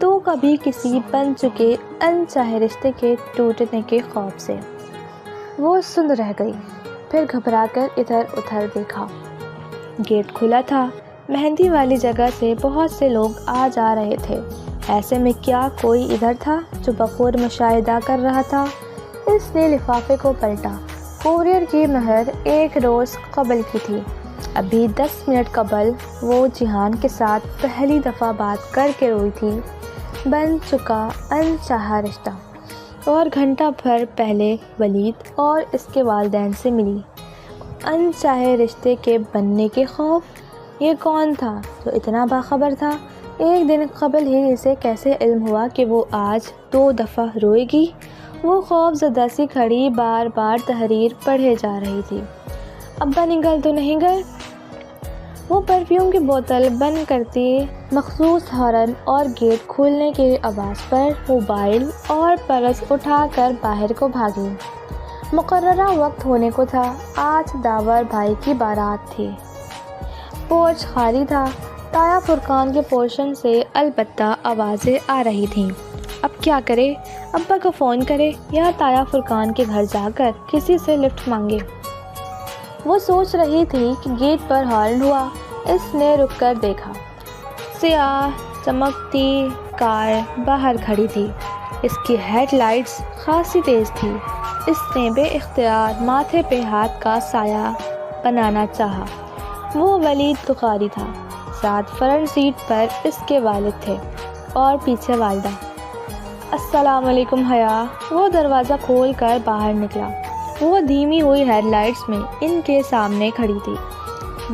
تو کبھی کسی بن چکے انچاہے رشتے کے ٹوٹنے کے خوف سے۔ وہ سن رہ گئی، پھر گھبرا کر ادھر ادھر دیکھا۔ گیٹ کھلا تھا، مہندی والی جگہ سے بہت سے لوگ آ جا رہے تھے۔ ایسے میں کیا کوئی ادھر تھا جو بخور مشاہدہ کر رہا تھا؟ اس نے لفافے کو پلٹا۔ کوریئر کی مہر 1 روز قبل کی تھی۔ ابھی 10 منٹ قبل وہ جہان کے ساتھ پہلی دفعہ بات کر کے روئی تھی، بن چکا انچاہا رشتہ، اور گھنٹہ بھر پہلے ولید اور اس کے والدین سے ملی۔ انچاہے رشتے کے بننے کے خوف، یہ کون تھا جو اتنا باخبر تھا؟ ایک دن قبل ہی اسے کیسے علم ہوا کہ وہ آج 2 دفعہ روئے گی؟ وہ خوف زدہ سی کھڑی بار بار تحریر پڑھے جا رہی تھی۔ ابا نکل تو نہیں گئے؟ وہ پرفیوم کی بوتل بند کرتی مخصوص ہارن اور گیٹ کھولنے کی آواز پر موبائل اور پرس اٹھا کر باہر کو بھاگی۔ مقررہ وقت ہونے کو تھا۔ آج داور بھائی کی بارات تھی۔ پورچ خالی تھا۔ تایا فرقان کے پورشن سے البتہ آوازیں آ رہی تھیں۔ اب کیا کرے؟ ابا کو فون کرے یا تایا فرقان کے گھر جا کر کسی سے لفٹ مانگے؟ وہ سوچ رہی تھی کہ گیٹ پر ہارن ہوا۔ اس نے رک کر دیکھا۔ سیاہ چمکتی کار باہر کھڑی تھی۔ اس کی ہیڈ لائٹس خاصی تیز تھی۔ اس نے بے اختیار ماتھے پہ ہاتھ کا سایہ بنانا چاہا۔ وہ ولید بخاری تھا۔ ساتھ فرنٹ سیٹ پر اس کے والد تھے اور پیچھے والدہ۔ السلام علیکم حیا۔ وہ دروازہ کھول کر باہر نکلا۔ وہ دھیمی ہوئی ہیڈ لائٹس میں ان کے سامنے کھڑی تھی۔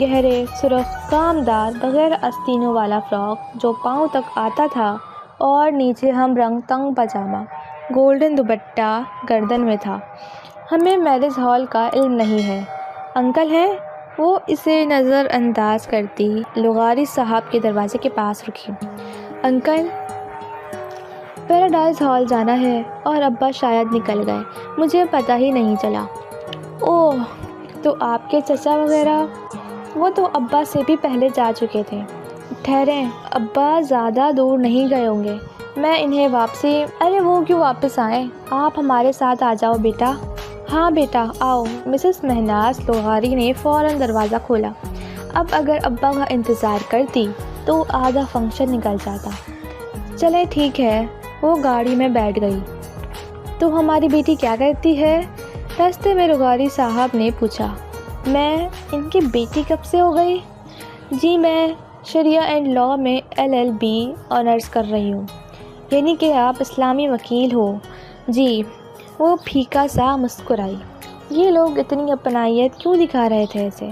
گہرے سرخ کامدار بغیر آستینوں والا فراک جو پاؤں تک آتا تھا اور نیچے ہم رنگ تنگ پاجامہ، گولڈن دوپٹہ گردن میں تھا۔ ہمیں میرج ہال کا علم نہیں ہے، انکل ہیں؟ وہ اسے نظر انداز کرتی لغاری صاحب کے دروازے کے پاس رکی۔ انکل، پیراڈائز ہال جانا ہے اور ابا شاید نکل گئے، مجھے پتہ ہی نہیں چلا۔ اوہ، تو آپ کے چچا وغیرہ؟ وہ تو ابا سے بھی پہلے جا چکے تھے۔ ٹھہریں، ابا زیادہ دور نہیں گئے ہوں گے، میں انہیں واپسی۔ ارے وہ کیوں واپس آئیں؟ آپ ہمارے ساتھ آ جاؤ بیٹا۔ ہاں بیٹا آؤ۔ مسز مہناز لغاری نے فوراً دروازہ کھولا۔ اب اگر ابا کا انتظار کرتی تو آدھا فنکشن نکل جاتا۔ چلے ٹھیک ہے۔ وہ گاڑی میں بیٹھ گئی۔ تو ہماری بیٹی کیا کرتی ہے؟ راستے میں لغاری صاحب نے پوچھا۔ میں ان کی بیٹی کب سے ہو گئی؟ جی میں شریعہ اینڈ لاء میں LLB آنرز کر رہی ہوں۔ یعنی کہ آپ اسلامی وکیل ہو؟ جی۔ وہ پھیکا سا مسکرائی۔ یہ لوگ اتنی اپنائیت کیوں دکھا رہے تھے اسے؟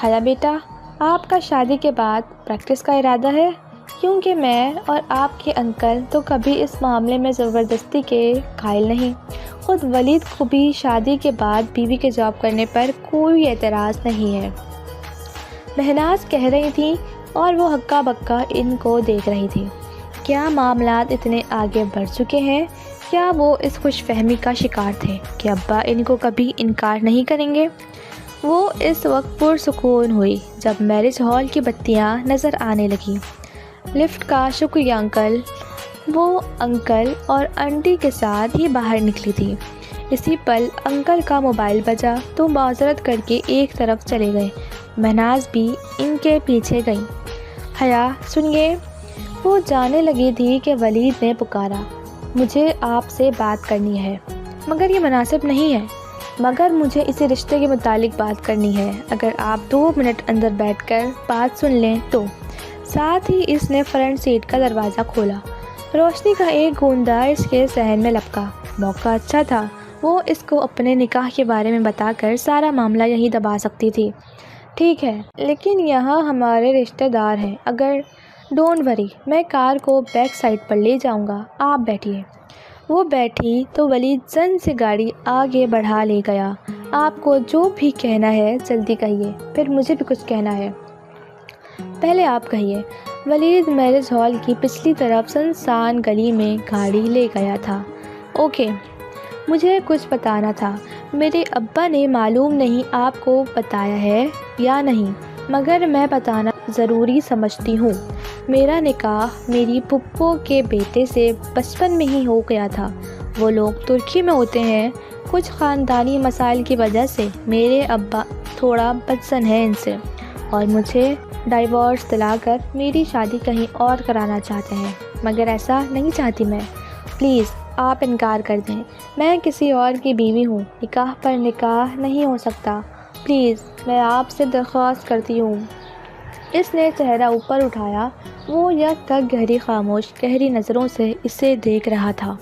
حیا بیٹا، آپ کا شادی کے بعد پریکٹس کا ارادہ ہے؟ کیونکہ میں اور آپ کے انکل تو کبھی اس معاملے میں زبردستی کے قائل نہیں۔ خود ولید کو بھی شادی کے بعد بیوی کے جاب کرنے پر کوئی اعتراض نہیں ہے، مہناز کہہ رہی تھی، اور وہ ہکا بکا ان کو دیکھ رہی تھی۔ کیا معاملات اتنے آگے بڑھ چکے ہیں؟ کیا وہ اس خوش فہمی کا شکار تھے کہ ابا ان کو کبھی انکار نہیں کریں گے؟ وہ اس وقت پرسکون ہوئی جب میرج ہال کی بتیاں نظر آنے لگیں۔ لفٹ کا شکریہ انکل۔ وہ انکل اور آنٹی کے ساتھ ہی باہر نکلی تھی۔ اسی پل انکل کا موبائل بجا تو معذرت کر کے ایک طرف چلے گئے۔ مہناز بھی ان کے پیچھے گئی۔ حیا سنیے، وہ جانے لگی تھی کہ ولید نے پکارا۔ مجھے آپ سے بات کرنی ہے، مگر یہ مناسب نہیں ہے۔ مگر مجھے اسی رشتے کے متعلق بات کرنی ہے، اگر آپ 2 منٹ اندر بیٹھ کر بات سن لیں تو۔ ساتھ ہی اس نے فرنٹ سیٹ کا دروازہ کھولا۔ روشنی کا ایک گوندا اس کے ذہن میں لپکا۔ موقع اچھا تھا، وہ اس کو اپنے نکاح کے بارے میں بتا کر سارا معاملہ یہی دبا سکتی تھی۔ ٹھیک ہے، لیکن یہاں ہمارے رشتہ دار ہیں۔ اگر ڈونٹ وری، میں کار کو بیک سائڈ پر لے جاؤں گا، آپ بیٹھیے۔ وہ بیٹھی تو ولید زن سے گاڑی آگے بڑھا لے گیا۔ آپ کو جو بھی کہنا ہے جلدی کہیے، پھر مجھے بھی کچھ کہنا ہے۔ پہلے آپ کہیے۔ ولید میرج ہال کی پچھلی طرف سنسان گلی میں گاڑی لے گیا تھا۔ اوکے، مجھے کچھ بتانا تھا۔ میرے ابا نے معلوم نہیں آپ کو بتایا ہے یا نہیں۔ مگر میں بتانا ضروری سمجھتی ہوں۔ میرا نکاح میری پھپھو کے بیٹے سے بچپن میں ہی ہو گیا تھا۔ وہ لوگ ترکی میں ہوتے ہیں۔ کچھ خاندانی مسائل کی وجہ سے میرے ابا تھوڑا بدظن ہے ان سے، اور مجھے ڈائیورس دلا کر میری شادی کہیں اور کرانا چاہتے ہیں، مگر ایسا نہیں چاہتی میں۔ پلیز آپ انکار کر دیں، میں کسی اور کی بیوی ہوں، نکاح پر نکاح نہیں ہو سکتا، پلیز میں آپ سے درخواست کرتی ہوں۔ اس نے چہرہ اوپر اٹھایا۔ وہ یک تک گہری خاموش گہری نظروں سے اسے دیکھ رہا تھا۔